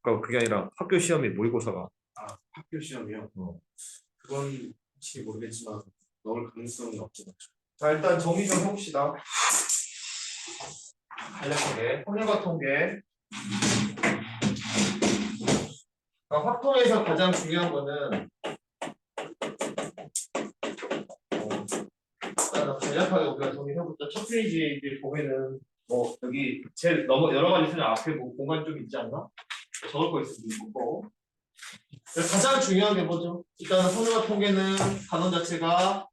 그러니까 그게 아니라 학교 시험이 모의고사가. 아, 학교 시험이요? 어. 그건 혹시 모르겠지만 넣을 가능성이 없죠. 자, 일단 정리 좀 해봅시다. 간략하게 확률과 통계. 확통에서 가장 중요한 거는 일단 간략하게 우리가 정리해보자. 첫 페이지 보면은 뭐 여기 제일 너무 여러 가지 수는 앞에 뭐 공간 좀 있지 않나? 적을 거 있으면 있고. 가장 중요한 게 뭐죠? 일단 확률과 통계는 단원 자체가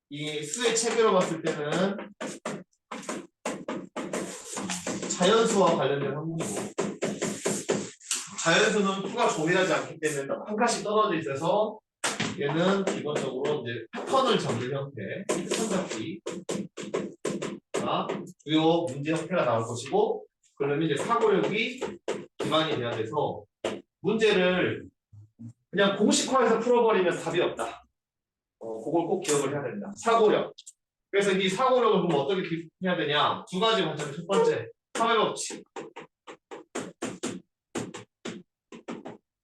이 수의 체계로 봤을 때는 자연수와 관련된 학문이고, 자연수는 수가 조밀하지 않기 때문에 한 칸씩 떨어져 있어서 얘는 기본적으로 이제 패턴을 잡는 형태, 패턴 잡기, 주요 문제 형태가 나올 것이고, 그러면 이제 사고력이 기반이 돼야 돼서 문제를 그냥 공식화해서 풀어버리면 답이 없다. 그걸 꼭 기억을 해야 된다. 사고력. 그래서 이 사고력을 그럼 어떻게 해야 되냐? 두 가지 관점. 첫 번째, 참여 법칙.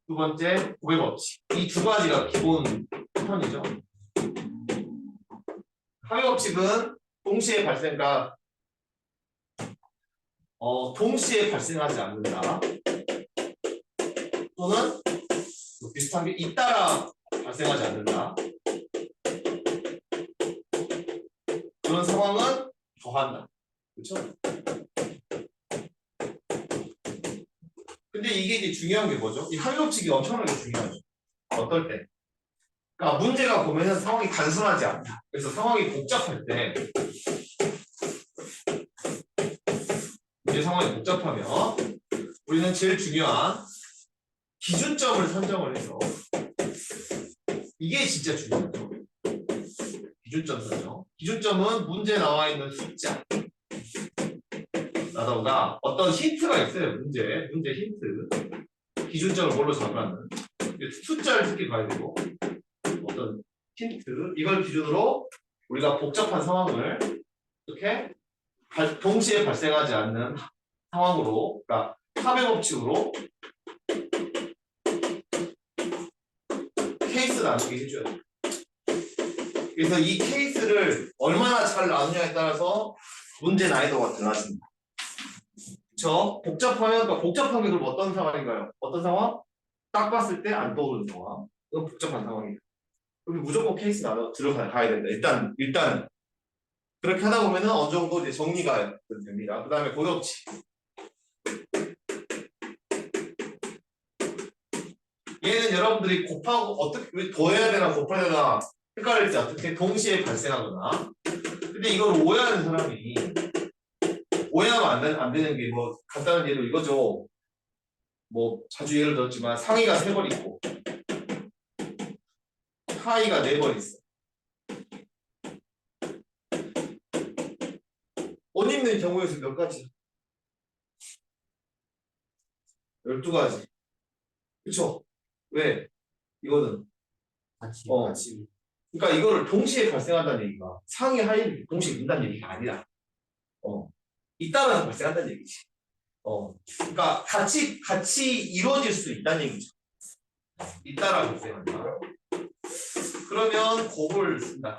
두 번째, 고백 법칙. 이 두 가지가 기본 패턴이죠. 참여 법칙은 동시에 발생과 동시에 발생하지 않는다. 또는 비슷한 게 잇따라 발생하지 않는다. 그런 상황은 더한다. 그렇죠? 근데 이게 이제 중요한 게 뭐죠? 이 합의 법칙이 엄청나게 중요하죠. 어떨 때? 그러니까 문제가 보면은 상황이 단순하지 않다. 그래서 상황이 복잡할 때, 문제 상황이 복잡하면 우리는 제일 중요한 기준점을 선정을 해서, 이게 진짜 중요하죠. 기준점 선정. 기준점은 문제에 나와 있는 숫자 라던가 어떤 힌트가 있어요. 문제 힌트. 기준점을 뭘로 잡으라는 숫자를 특히 봐야 되고, 어떤 힌트, 이걸 기준으로 우리가 복잡한 상황을 이렇게 동시에 발생하지 않는 상황으로, 그러니까 합의 법칙으로 케이스 나누게 해줘야 돼요. 그래서 이 케이스를 얼마나 잘 나누냐에 따라서 문제 난이도가 달라집니다. 그렇죠? 복잡하면, 그러니까 복잡한 게 그럼 어떤 상황인가요? 어떤 상황? 딱 봤을 때 안 떠오르는 상황. 그건 복잡한 상황이에요. 그럼 무조건 케이스 나눠 들어가야 된다. 일단 그렇게 하다 보면은 어느 정도 이제 정리가 됩니다. 그 다음에 고역치. 얘는 여러분들이 곱하고 어떻게 더해야 되나 곱해야 되나 헷갈릴 때 어떻게 동시에 발생하거나. 근데 이걸 오해하는 사람이, 오해하면 안 되는 게 뭐 간단한 예로 이거죠. 뭐 자주 예를 들었지만 상위가 3번 있고 하위가 4번 있어. 옷 입는 경우에서 몇 가지? 12가지. 그쵸? 왜? 이거는 같이. 그러니까 이거를 동시에 발생한다는 얘기가 상위 하위 동시에 있는다는 얘기가 아니라 잇따라서 발생한다는 얘기지. 그러니까 같이 이루어질 수 있다는 얘기죠. 잇따라 발생한다. 그러면 곱을 쓴다.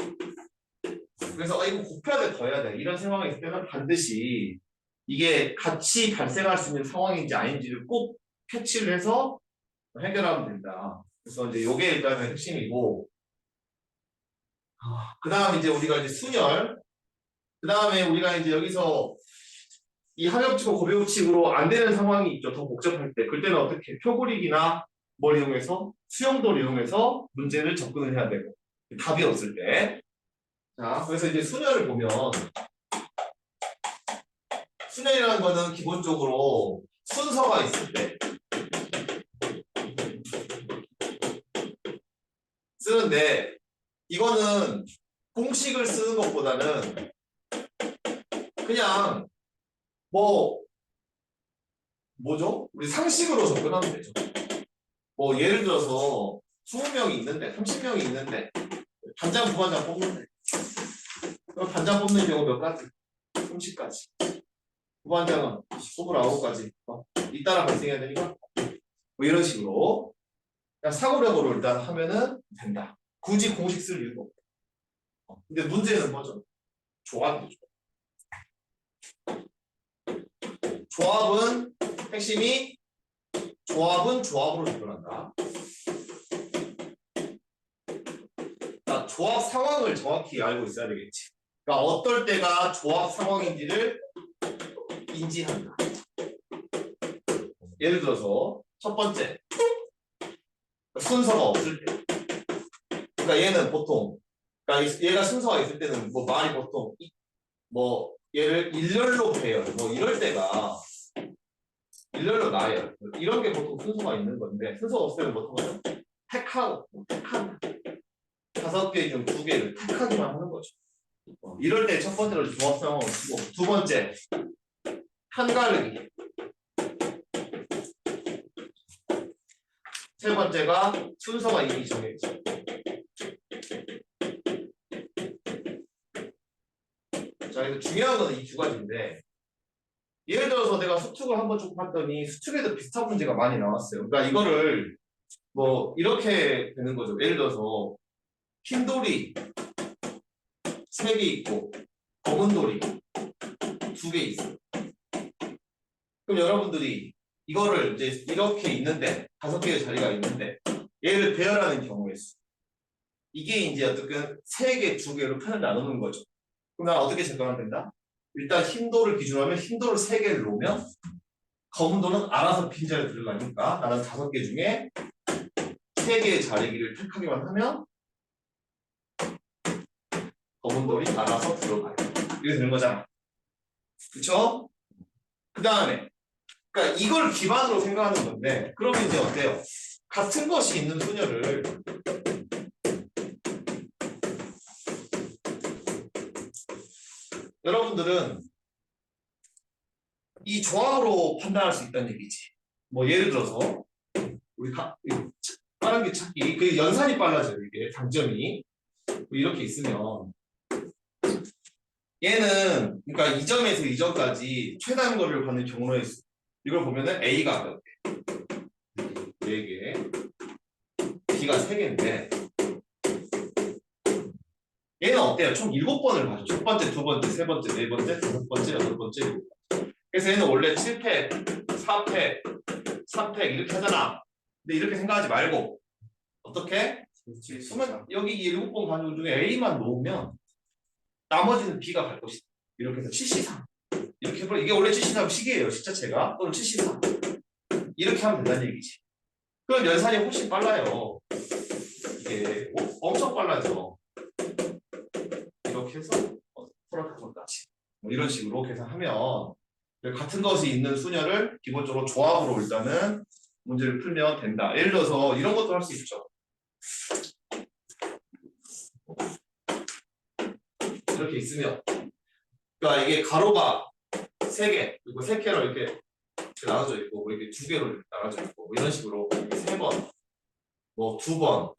그래서 이거 곱해야 돼, 더해야 돼. 이런 상황이 있을 때는 반드시 이게 같이 발생할 수 있는 상황인지 아닌지를 꼭 캐치를 해서 해결하면 된다. 그래서 이제 요게 일단은 핵심이고, 그 다음 이제 우리가 이제 순열, 그 다음에 우리가 이제 여기서 이 합의법칙과 고비법칙으로 안 되는 상황이 있죠. 더 복잡할 때. 그때는 어떻게 표고리기나 뭘 이용해서 수용도를 이용해서 문제를 접근을 해야 되고, 답이 없을 때. 자, 그래서 이제 순열을 보면, 순열이라는 거는 기본적으로 순서가 있을 때 쓰는데, 이거는 공식을 쓰는 것보다는 그냥 뭐죠? 우리 상식으로 접근하면 되죠. 뭐 예를 들어서 20명이 있는데 30명이 있는데 반장 부반장 뽑는데, 그럼 반장 뽑는 경우 몇 가지? 30가지. 후반장은 29까지 잇따라 발생해야 되니까 뭐 이런 식으로 그냥 사고력으로 일단 하면은 된다. 굳이 공식 쓸 이유가 없다. 근데 문제는 뭐죠? 조합이죠. 조합은 핵심이 조합은 조합으로 드러난다. 자, 조합 상황을 정확히 알고 있어야 되겠지. 그러니까 어떨 때가 조합 상황인지를 인지한다. 예를 들어서 첫 번째 순서가 없을 때. 그러니까 얘는 보통 그러니까 얘가 순서가 있을 때는 뭐 말이 보통 뭐 얘를 일렬로 배열 뭐 이럴 때가 일렬로 나열 이런 게 보통 순서가 있는 건데 순서가 없을 때는 보통 택하고 택한 5개 중 2개를 택하기만 하는 거죠. 이럴 때 첫 번째로 조합 상황을 쓰고 두 번째 한가르기 세 번째가 순서가 이미 정해져. 자, 그래서 중요한 거는 이 두 가지인데 예를 들어서 내가 수특을 한번 쭉 봤더니 수특에도 비슷한 문제가 많이 나왔어요. 그러니까 이거를 뭐 이렇게 되는 거죠. 예를 들어서 흰 돌이 3개 있고 검은 돌이 2개 있어요. 그럼 여러분들이 이거를 이제 이렇게 있는데 5개의 자리가 있는데 얘를 배열하는 경우에 이게 이제 어떻게 3개, 2개로 편을 나누는 거죠. 그럼 난 어떻게 접근하면 된다? 일단 흰 돌을 기준으로 하면 흰 돌을 3개를 놓으면 검은 돌은 알아서 빈자리에 들어가니까 나는 5개 중에 3개의 자리기를 택하기만 하면 검은 돌이 알아서 들어가요. 이렇게 되는 거잖아. 그쵸? 그 다음에 그러니까 이걸 기반으로 생각하는 건데 그러면 이제 어때요? 같은 것이 있는 수녀를 여러분들은 이 조합으로 판단할 수 있다는 얘기지. 뭐 예를 들어서 우리 빠른 게 찾기 그 연산이 빨라져요. 이게 장점이 뭐 이렇게 있으면 얘는 그러니까 이 점에서 이 점까지 최단 거리를 받는 경로에 있어. 이걸 보면은 A가 몇 개, 4개, B가 3개인데 얘는 어때요? 총 7번을 봐줘. 첫 번째, 두 번째, 세 번째, 네 번째, 5번째, 8번째, 7번째. 그래서 얘는 원래 7팩, 4팩, 3팩 이렇게 하잖아. 근데 이렇게 생각하지 말고 어떻게? 그러면 여기 이 7번 가지고 중에 A만 놓으면 나머지는 B가 갈 것이다. 이렇게 해서 7C3 이렇게 해버려. 이게 원래 7C3 식이에요. 식자체가 또는 7C3 이렇게 하면 된다는 얘기지. 그럼 연산이 훨씬 빨라요. 이게 엄청 빨라져. 이렇게 해서 프로젝트까지 뭐 이런 식으로 계산하면 같은 것이 있는 수녀를 기본적으로 조합으로 일단은 문제를 풀면 된다. 예를 들어서 이런 것도 할 수 있죠. 이렇게 있으면 그러니까 이게 가로가 3개 그리고 3개로 이렇게 나눠져 있고 뭐 이렇게 2개로 이렇게 나눠져 있고 뭐 이런 식으로 3번 뭐 2번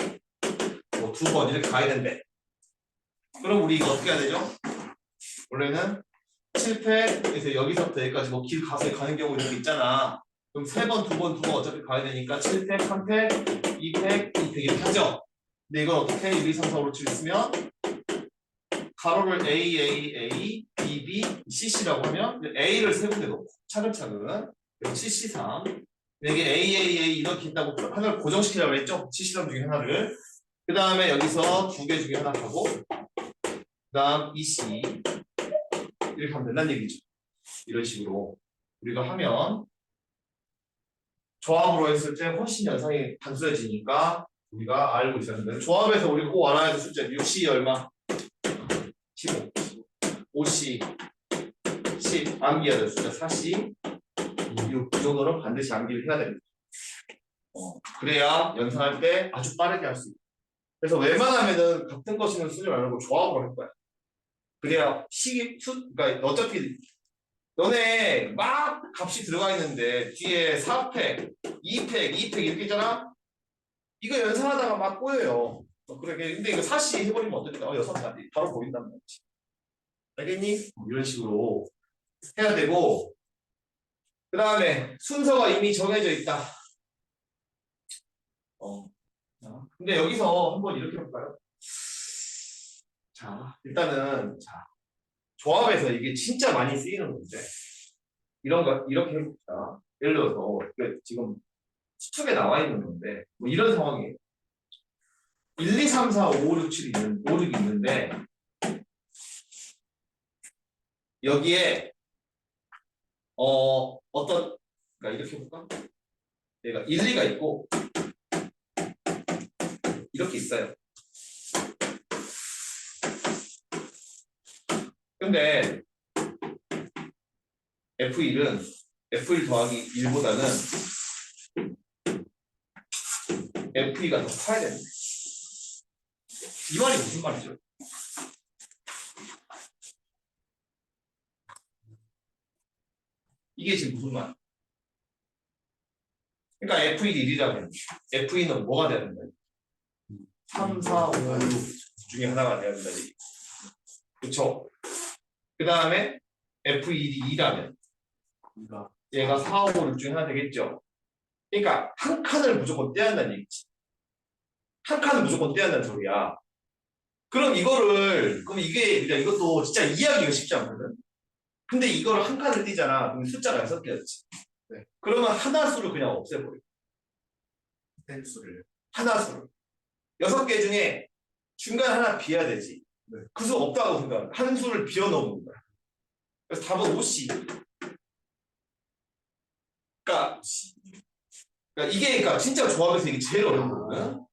뭐 2번 이렇게 가야 된대. 그럼 우리 이거 어떻게 해야 되죠? 원래는 7팩에서 여기서부터 여기까지 뭐 길 가서 가는 경우 이렇게 있잖아. 그럼 3번, 2번, 2번 어차피 가야 되니까 7팩, 3팩, 2팩, 2팩 이렇게 하죠. 근데 이걸 어떻게 1, 2, 3, 4, 5, 6, 7 쓰면 가로를 A, A, A, B, B, C, C라고 하면 A를 세 군데 놓고 차근차근 7C3 여기 A, A, A 이렇게 있다고 하나를 고정시키라고 했죠? 7C3 중에 하나를 그 다음에 여기서 2개 중에 하나 가고 그 다음 EC 이렇게 하면 된다는 얘기죠. 이런 식으로 우리가 하면 조합으로 했을 때 훨씬 연산이 단순해지니까 우리가 알고 있었는데 조합에서 우리가 꼭 알아야 될 숫자 6C 얼마? 15 5C 10 암기해야 될 숫자 4C 6 그 정도는 반드시 암기를 해야 됩니다. 그래야 연산할 때 아주 빠르게 할 수 있다. 그래서 웬만하면은 같은 것이는 수준을 안 하고 조합으로 할 거야. 그래야 그러니까 어차피 너네 막 값이 들어가 있는데 뒤에 4팩, 2팩, 2팩 이렇게 있잖아? 이거 연산하다가 막 꼬여요. 그래, 근데 이거 4시 해버리면 어떨까? 6가지 바로 보인단 말이지. 알겠니? 이런 식으로 해야 되고 그 다음에 순서가 이미 정해져 있다. 근데 여기서 한번 이렇게 볼까요? 자, 일단은, 자, 조합에서 이게 진짜 많이 쓰이는 문제. 이런 거, 이렇게 해봅시다. 예를 들어서, 지금 수축에 나와 있는 건데, 뭐 이런 상황이에요. 1, 2, 3, 4, 5, 6, 7 있는, 5, 6 있는데, 여기에, 그러니까 이렇게 해볼까? 얘가 1, 2가 있고, 이렇게 있어요. 근데, F1은, F1 더하기 1보다는 F2가 더 커야 됩니다. 이 말이 무슨 말이죠? 이게 지금 무슨 말? 그러니까 F1이 1이라면 F2는 뭐가 되는 거예요? 3, 4, 5, 6 중에 하나가 되어야 된다. 그렇죠? 그 다음에 F1이 2라면 얘가 4, 5, 6 중에 하나 되겠죠? 그러니까 한 칸을 무조건 떼야 한다는 얘기지. 한 칸을 무조건 떼야 한다는 소리야. 그럼 이게 그냥 이것도 진짜 이해하기가 쉽지 않거든? 근데 이걸 한 칸을 띄잖아. 그럼 숫자가 6개였지. 네. 그러면 하나 수를 그냥 없애버려. 수를. 하나 수를. 6개 중에 중간 하나 비어야 되지. 네. 그 수 없다고 생각해. 한 수를 비워 넣는 거야. 그래서 답은 5C. 그러니까 그러니까 진짜 조합에서 이게 제일 어려운 거거든.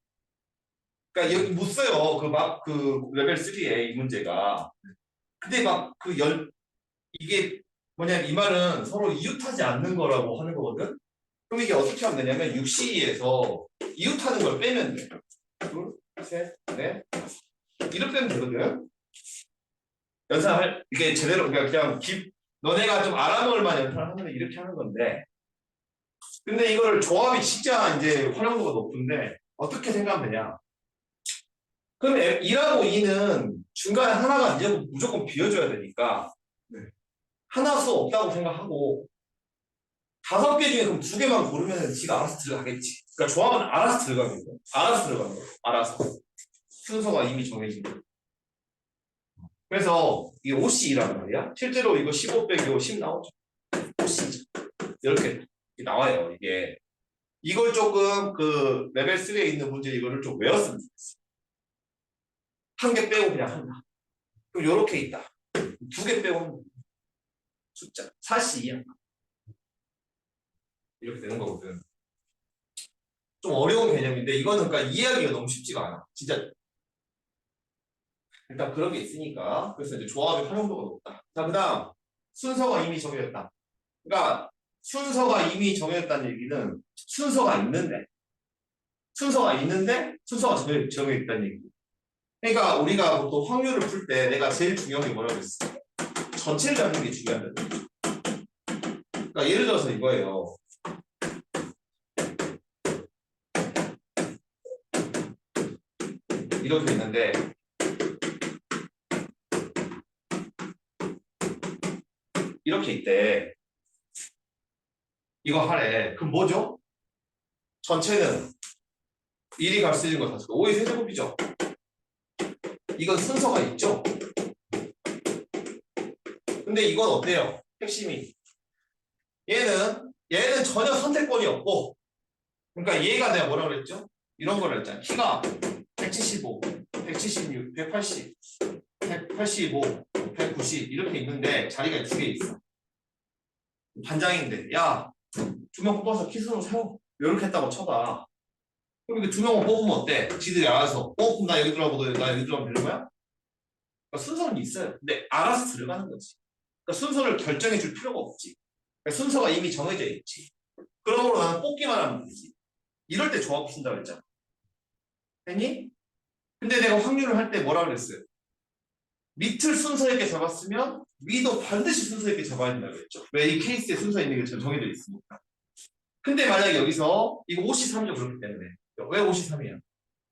그러니까 여기 못 써요. 그 레벨 3에 이 문제가. 근데 이게 뭐냐면 이 말은 서로 이웃하지 않는 거라고 하는 거거든. 그럼 이게 어떻게 하면 되냐면 6C에서 이웃하는 걸 빼면 돼. 둘, 셋, 넷. 이렇게 빼면 되거든. 이게 제대로 그냥 너네가 좀 알아놓을 만한 연산을 하면 이렇게 하는 건데. 근데 이거를 조합이 진짜 이제 활용도가 높은데 어떻게 생각하면 되냐? 그럼 1하고 2는 중간에 하나가 이제 무조건 비워줘야 되니까 네. 하나 수 없다고 생각하고 5개 중에 그럼 2개만 고르면 지가 알아서 들어가겠지. 그러니까 조합은 알아서 들어가는 거야. 알아서 들어가는 거야. 알아서. 순서가 이미 정해진 거야. 그래서 이게 5C란 말이야. 실제로 이거 15 빼기 5, 10 나오죠. 5C. 이렇게 나와요. 이걸 조금 그 레벨 3에 있는 문제 이거를 좀 외웠으면 좋겠어. 한 개 빼고 그냥 한다. 그럼 요렇게 있다. 2개 빼고 한다. 숫자 4C2야. 이렇게 되는 거거든. 좀 어려운 개념인데 이거는 그러니까 이해하기가 너무 쉽지가 않아. 진짜 일단 그런 게 있으니까. 그래서 이제 조합의 활용도가 높다. 자, 그다음 순서가 이미 정해졌다. 그러니까 순서가 이미 정해졌다는 얘기는 순서가 있는데 순서가 정해졌다는 얘기고. 그러니까 우리가 보통 확률을 풀 때 내가 제일 중요한 게 뭐라고 했어? 전체를 잡는 게 중요하다. 그러니까 예를 들어서 이거예요. 이렇게 있는데 이렇게 있대. 이거 하래. 그럼 뭐죠? 전체는 1이 갈 수 있는 거 다 5의 세제곱이죠. 이건 순서가 있죠. 근데 이건 어때요? 핵심이 얘는 전혀 선택권이 없고, 그러니까 얘가 내가 뭐라 그랬죠? 이런 거를 했잖아. 키가 175, 176, 180, 185, 190 이렇게 있는데 자리가 2개 있어. 반장인데 야, 2명 뽑아서 키 수로 세워. 이렇게 했다고 쳐봐. 그럼 이게 2명을 뽑으면 어때? 지들이 알아서 그럼 나 여기 들어가고 나 여기 들어가면 되는 거야? 그러니까 순서는 있어요. 근데 알아서 들어가는 거지. 그러니까 순서를 결정해 줄 필요가 없지. 그러니까 순서가 이미 정해져 있지. 그러므로 나는 뽑기만 하면 되지. 이럴 때 조합 쓴다고 했잖아. 했니? 근데 내가 확률을 할 때 뭐라 그랬어요? 밑을 순서 있게 잡았으면 위도 반드시 순서 있게 잡아야 된다고 했죠. 왜? 이 케이스에 순서 있는 게 정해져 있으니까. 근데 만약에 여기서 이거 5C 3이죠. 그렇기 때문에. 왜 5C 3이야?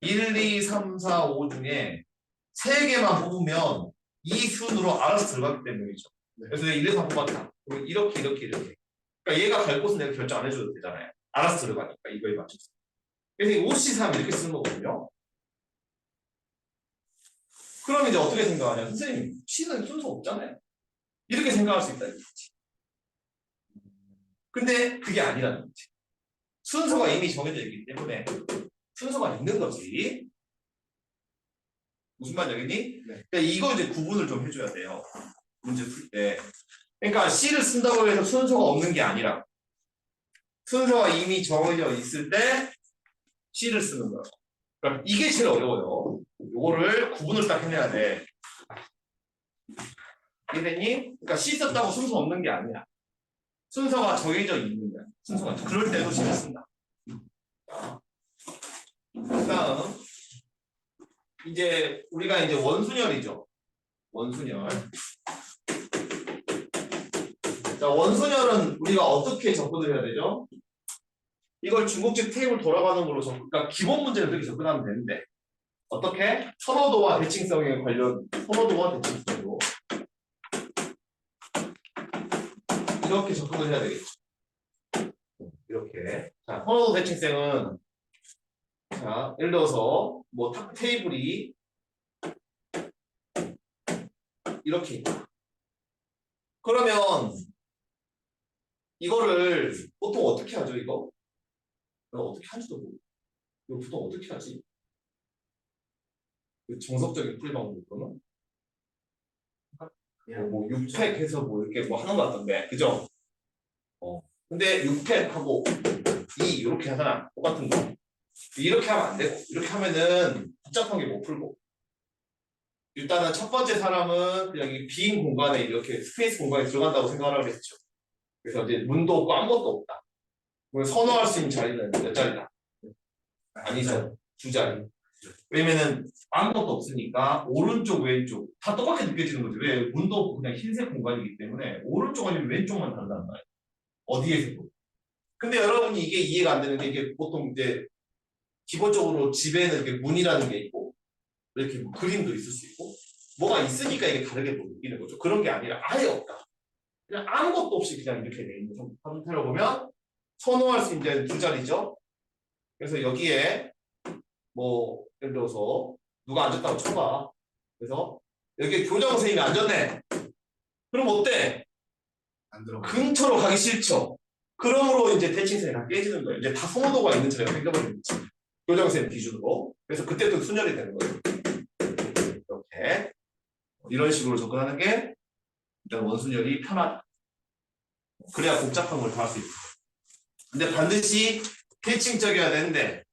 1, 2, 3, 4, 5 중에 3개만 뽑으면 이 순으로 알아서 들어가기 때문이죠. 그래서 1, 2, 3 뽑았다. 이렇게. 그러니까 얘가 갈 곳은 내가 결정 안 해줘도 되잖아요. 알아서 들어가니까 이거에 맞춰서. 그래서 이 5C3 이렇게 쓰는 거거든요. 그럼 이제 어떻게 생각하냐? 선생님, C는 순서 없잖아요. 이렇게 생각할 수 있다. 근데 그게 아니라는 거지. 순서가 이미 정해져 있기 때문에 순서가 있는 거지. 무슨 말인지 알겠니? 네. 그러니까 이거 이제 구분을 좀 해줘야 돼요. 문제 풀 때. 그러니까 C를 쓴다고 해서 순서가 없는 게 아니라 순서가 이미 정해져 있을 때 C를 쓰는 거야. 그러니까 이게 제일 어려워요. 요거를 구분을 딱 해내야 돼. 이해됐니? 그러니까 C 썼다고 순서 없는 게 아니야. 순서가 정해져 있는 거야. 순서가. 그럴 때도 C를 쓴다. 자, 그다음 이제 우리가 이제 원순열이죠. 원순열. 자, 원순열은 우리가 어떻게 접근을 해야 되죠? 이걸 중국집 테이블 돌아가는 걸로 그러니까 기본 문제는 그렇게 접근하면 되는데 어떻게? 선호도와 대칭성에 관련 선호도와 대칭성으로 이렇게 접근을 해야 되겠죠. 이렇게. 자, 선호도 대칭성은 자, 예를 들어서 뭐 탁 테이블이 이렇게 있다. 그러면 이거를 보통 어떻게 하죠, 이거? 내가 어떻게 하지도 모르고. 이거 보통 어떻게 하지? 그 정석적인 풀이 방법으로는 뭐 6팩 해서 뭐 이렇게 뭐 하는 것 같던데, 그죠? 근데 6팩 하고 2 이렇게 하잖아. 똑같은 거. 이렇게 하면 안 되고, 이렇게 하면은 복잡한 게 못 풀고. 일단은 첫 번째 사람은 그냥 이 빈 공간에 이렇게 스페이스 공간에 들어간다고 생각을 하겠죠. 그래서 이제 문도 없고 아무것도 없다. 그럼 선호할 수 있는 자리는 몇 자리다? 아니죠. 두 자리. 왜냐면은 아무것도 없으니까 오른쪽 왼쪽 다 똑같게 느껴지는 거죠. 왜? 문도 없고 그냥 흰색 공간이기 때문에 오른쪽 아니면 왼쪽만 다르단 말이에요. 어디에서도. 근데 여러분이 이게 이해가 안 되는 게 이게 보통 이제 기본적으로 집에는 이렇게 문이라는 게 있고 이렇게 뭐 그림도 있을 수 있고 뭐가 있으니까 이게 다르게 보이는 거죠. 그런 게 아니라 아예 없다. 그냥 아무것도 없이 그냥 이렇게 돼 있는 상태로 보면 선호할 수 있는 두 자리죠. 그래서 여기에 뭐 예를 들어서 누가 앉았다고 쳐봐. 그래서 여기 교장 선생님이 앉았네. 그럼 어때? 안 들어가. 근처로 가기 싫죠. 그러므로 이제 대칭선이 다 깨지는 거예요. 이제 다 선호도가 있는 자리가 생겨버리는 거지. 교장 선생님 기준으로. 그래서 그때 또 순열이 되는 거예요. 이렇게 이런 식으로 접근하는 게 일단 원순열이 편하다. 그래야 복잡한 걸 다 할 수 있고. 근데 반드시 대칭적이어야 되는데,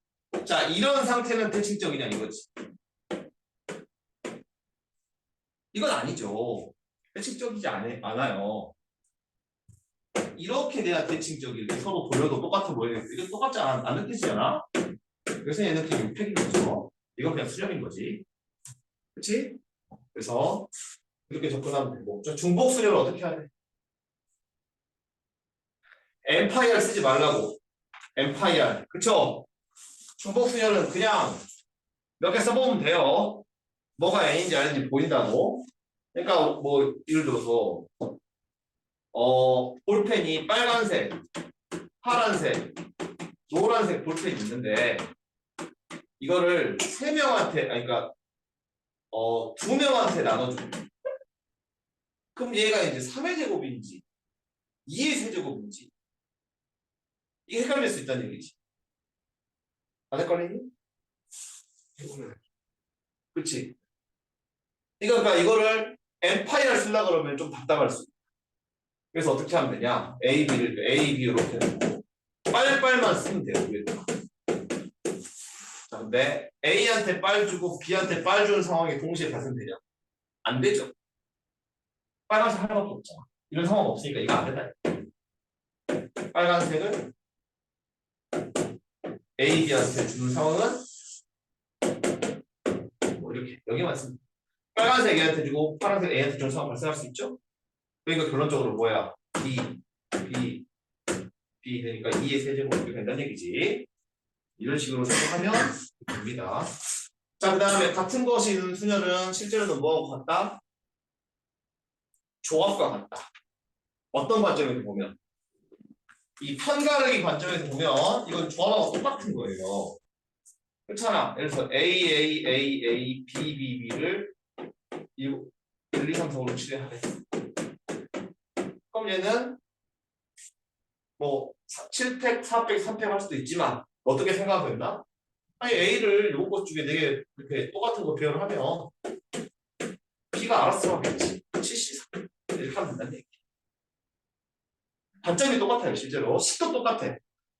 자, 이런 상태는 대칭적이냐 이거지. 이건 아니죠. 대칭적이지 않아요. 이렇게 돼야 대칭적이고 서로 돌려도 똑같은 모양이 이게 똑같지 않은 뜻이잖아. 그래서 얘는 그냥 6팩인 거죠. 이건 그냥 수렴인 거지. 그치? 그래서 이렇게 접근하면 되고. 중복 수렴을 어떻게 해야 돼? 엠파이어를 쓰지 말라고. 엠파이어. 그쵸? 중복 수열은 그냥 몇 개 써보면 돼요. 뭐가 A인지 아닌지 보인다고. 그러니까 뭐 예를 들어서 볼펜이 빨간색, 파란색, 노란색 볼펜이 있는데 이거를 세 명한테, 아니 그러니까 두 명한테 나눠줘. 그럼 얘가 이제 3의 제곱인지 2의 세제곱인지 이게 헷갈릴 수 있다는 얘기지. 안 헷갈리니? 그치? 그러니까 이거를 엠파이어를 쓰려고 그러면 좀 답답할 수 있어. 그래서 어떻게 하면 되냐? A, B를 A, B 이렇게 해놓고 빨빨만 쓰면 돼요. 위에다가. 자, 근데 A한테 빨 주고 B한테 빨 주는 상황이 동시에 발생 되냐? 안 되죠. 빨간색 하나밖에 없잖아. 이런 상황 없으니까 이거 안 된다. 빨간색을 A, B한테 주는 상황은 뭐 이렇게 여기만 쓰면 돼. 빨간색 A한테 주고 파란색 A한테 주는 상황 발생할 수 있죠? 그러니까 결론적으로 뭐야? B, B, B 되니까 2의 세제곱 이렇게 된다는 얘기지. 이런 식으로 생각하면 됩니다. 자, 그 다음에 같은 것이 있는 수열은 실제로는 뭐하고 같다? 조합과 같다. 어떤 관점에서 보면 이 편가르기 관점에서 보면 이건 조합하고 똑같은 거예요. 그렇잖아. 그래서 A, B, B를 1, 2, 3, 4, 5, 6, 7에 하래. 그럼 얘는 뭐 7팩, 4팩, 3팩 할 수도 있지만 어떻게 생각하면 된다? 아니 A를 요것 중에 4개 이렇게 똑같은 거 배열을 하면 B가 알아서 하겠지. 74 이렇게 하면 된다는 얘기. 관점이 똑같아요. 실제로 식도 똑같아.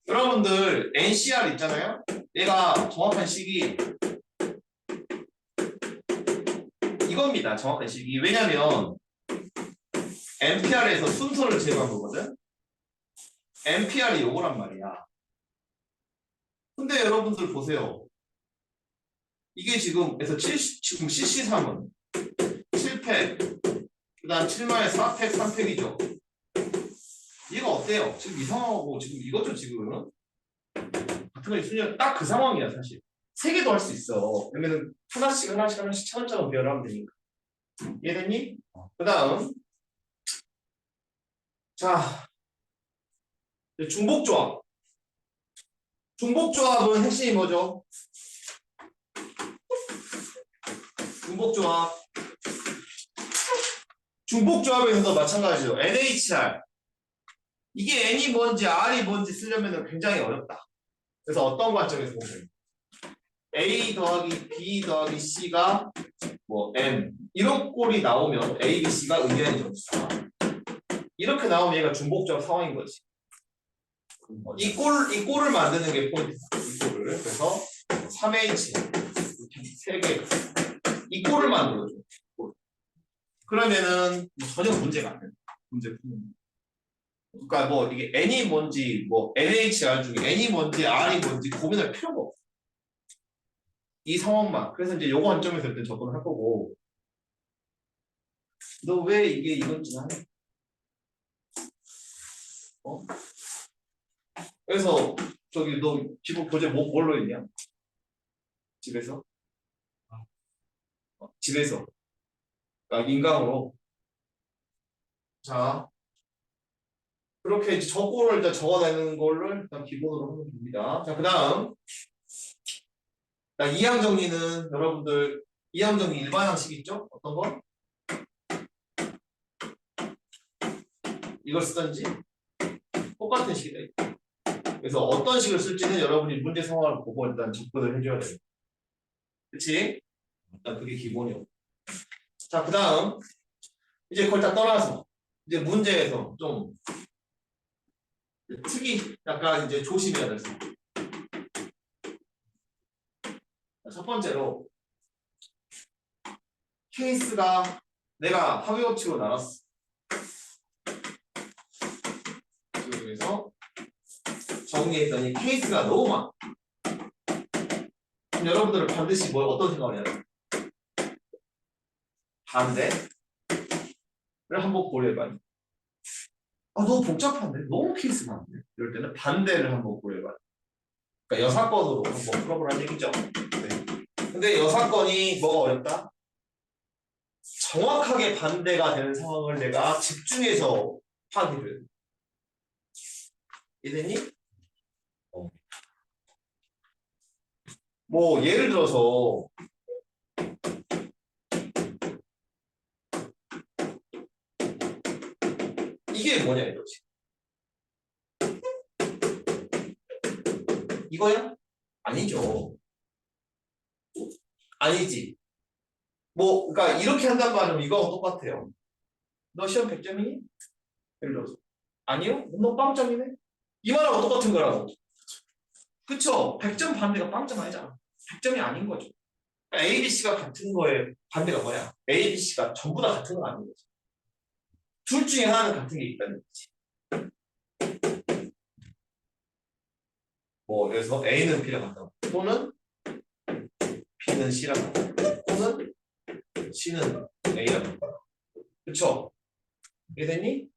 여러분들 NCR 있잖아요. 얘가 정확한 식이 이겁니다. 정확한 식이. 왜냐면 NPR에서 순서를 제거한 거거든. NPR이 요거란 말이야. 근데 여러분들 보세요. 이게 지금 지금 CC3은 7팩, 그 다음 7만에 4팩, 3팩이죠. 얘가 어때요? 지금 이상하고 지금 이거죠, 지금. 같은 거 있으면 딱 그 상황이야, 사실. 3개도 할 수 있어. 그러면은 하나씩 차근차근 배열하면 되니까. 이해됐니? 그 다음. 자, 중복조합. 중복조합은 핵심이 뭐죠? 중복조합. 중복조합에서도 마찬가지죠. NHR. 이게 N이 뭔지 R이 뭔지 쓰려면 굉장히 어렵다. 그래서 어떤 관점에서 보면 A 더하기 B 더하기 C가 뭐 N 이런 꼴이 나오면 A, B, C가 의견의 점수다. 이렇게 나오면 얘가 중복조합 상황인 거지. 이 꼴을 만드는 게 포인트다. 이 꼴을. 그래서 3H 3개 이 꼴을 만들어줘. 그러면은 전혀 문제가 안 된다. 문제 푸는. 그러니까 뭐 이게 N이 뭔지 뭐 NHR 중에 N이 뭔지 R이 뭔지 고민할 필요가 없어. 이 상황만. 그래서 이제 요거 관점에서 일단 접근을 할 거고. 너 왜 이게 이건지 하냐? 어? 그래서 저기 너 기본 교재 뭘로 했냐? 집에서? 집에서. 그러니까 인강으로. 자, 그렇게 이제 저거를 일단 적어내는 거를 일단 기본으로 하면 됩니다. 자, 그 다음. 이항 정리는 여러분들 이항 정리 일반 항식 있죠? 어떤 거? 이걸 쓰든지 똑같은 식이다. 그래서 어떤 식을 쓸지는 여러분이 문제 상황을 보고 일단 접근을 해줘야 돼요. 그치? 일단 그게 기본이요. 자, 그 다음 이제 그걸 다 떠나서 이제 문제에서 좀 특이 약간 이제 조심해야 될 수. 첫 번째로 케이스가 내가 합의 법칙으로 나눴어. 그래서 정리했더니 케이스가 너무 많아. 그럼 여러분들은 반드시 어떤 생각을 해야 돼? 반대를 한번 고려해봐요. 너무 복잡한데? 너무 케이스 많은데? 이럴 때는 반대를 한번 고려해봐요. 그러니까 여사건으로 한번 풀어보라는 얘기죠. 네. 근데 여사건이 뭐가 어렵다? 정확하게 반대가 되는 상황을 내가 집중해서 파악해줘야 돼. 이해됐니? 뭐 예를 들어서 이게 뭐냐 이거지. 이거야? 아니죠. 아니지. 뭐 그러니까 이렇게 한단 말이면 이거하고 똑같아요. 너 시험 100점이니? 예를 들어서 아니요? 너 빵점이네? 이 말하고 똑같은 거라고. 그쵸? 100점 반대가 빵점 아니잖아. 100점이 아닌 거죠. 그러니까 A, B, C가 같은 거에 반대가 뭐야? A, B, C가 전부 다 같은 건 아닌 거지. 둘 중에 하나는 같은 게 있다는 거지. 뭐 그래서 A는 B랑 같다. 또는 B는 C랑 같다. 또는 C는 A랑 같다. 그쵸? 이해됐니?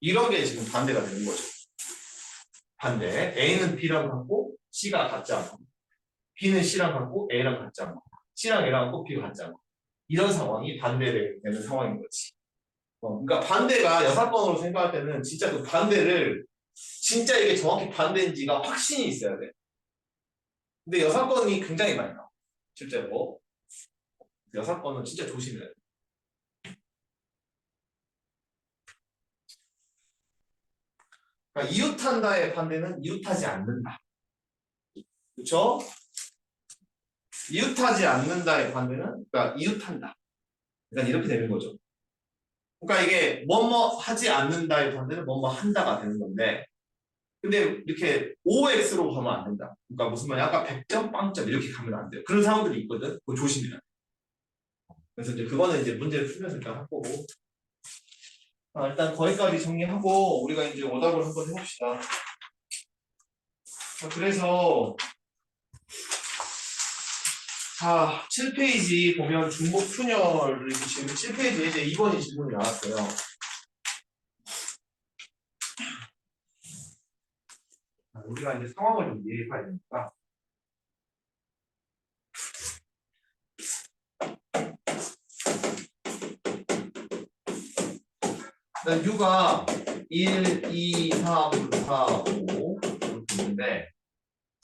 이런 게 지금 반대가 되는 거죠. 반대. A는 B랑 같고 C가 같지 않고 B는 C랑 같고 A랑 같지 않고 C랑 A랑 같고 B가 같지 않고 이런 상황이 반대되는 상황인 거지. 그러니까 반대가 여사건으로 생각할 때는 진짜 그 반대를 진짜 이게 정확히 반대인지가 확신이 있어야 돼. 근데 여사건이 굉장히 많이 나와. 실제로. 여사건은 진짜 조심해야 돼. 그러니까 이웃한다의 반대는 이웃하지 않는다. 그렇죠? 이웃하지 않는다의 반대는 그러니까 이웃한다. 그러니까 이렇게 되는 거죠. 그러니까 이게 뭐뭐 하지 않는다의 반대는 뭐뭐 한다가 되는 건데 근데 이렇게 OX로 가면 안 된다. 그러니까 무슨 말이야? 아까 100점, 빵점 이렇게 가면 안 돼요. 그런 상황들이 있거든. 그거 조심해야 돼. 그래서 이제 그거는 이제 문제를 풀면서 일단 할 거고. 일단 거기까지 정리하고 우리가 이제 오답을 한번 해봅시다. 그래서 7페이지 보면 중복 푸념을 지금 7페이지에 이제 2번이 질문이 나왔어요. 우리가 이제 상황을 좀 이해해 봐야 되니까. 일단 U가 1, 2, 3, 4, 5 이렇게 있는데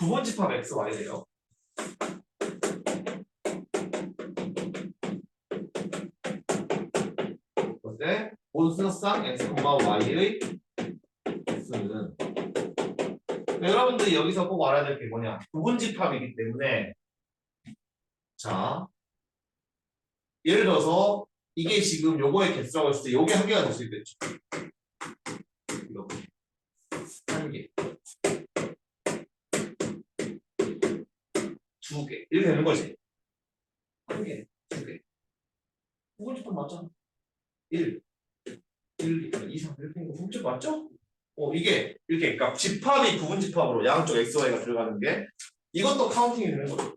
9번 집합 X, Y래요. 그런데 온수상 X, Y의 X는 여러분들이 여기서 꼭 알아야 될 게 뭐냐? 9번 집합이기 때문에 자 예를 들어서 이게 지금 요거의 개수라고 했을 때 요게 한 개가 될 수 있겠죠. 이렇게 한 개, 두 개 이렇게 되는 거지. 한 개, 두 개. 9번 집합 맞잖아. 1, 1, 2, 3 이렇게 되는 거 9번 집합 맞죠? 이게 이렇게 그러니까 집합이 부분 집합으로 양쪽 x, y가 들어가는 게 이것도 카운팅이 되는 거죠.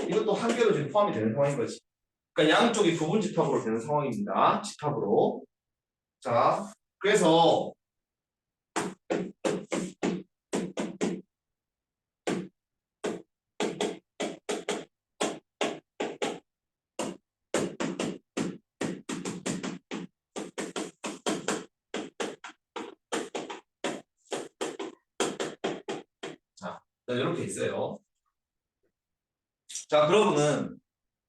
이것도 한 개로 지금 포함이 되는 상황인 거지. 그러니까 양쪽이 부분 집합으로 되는 상황입니다. 집합으로. 자, 그래서 자, 이렇게 있어요. 자, 그러면은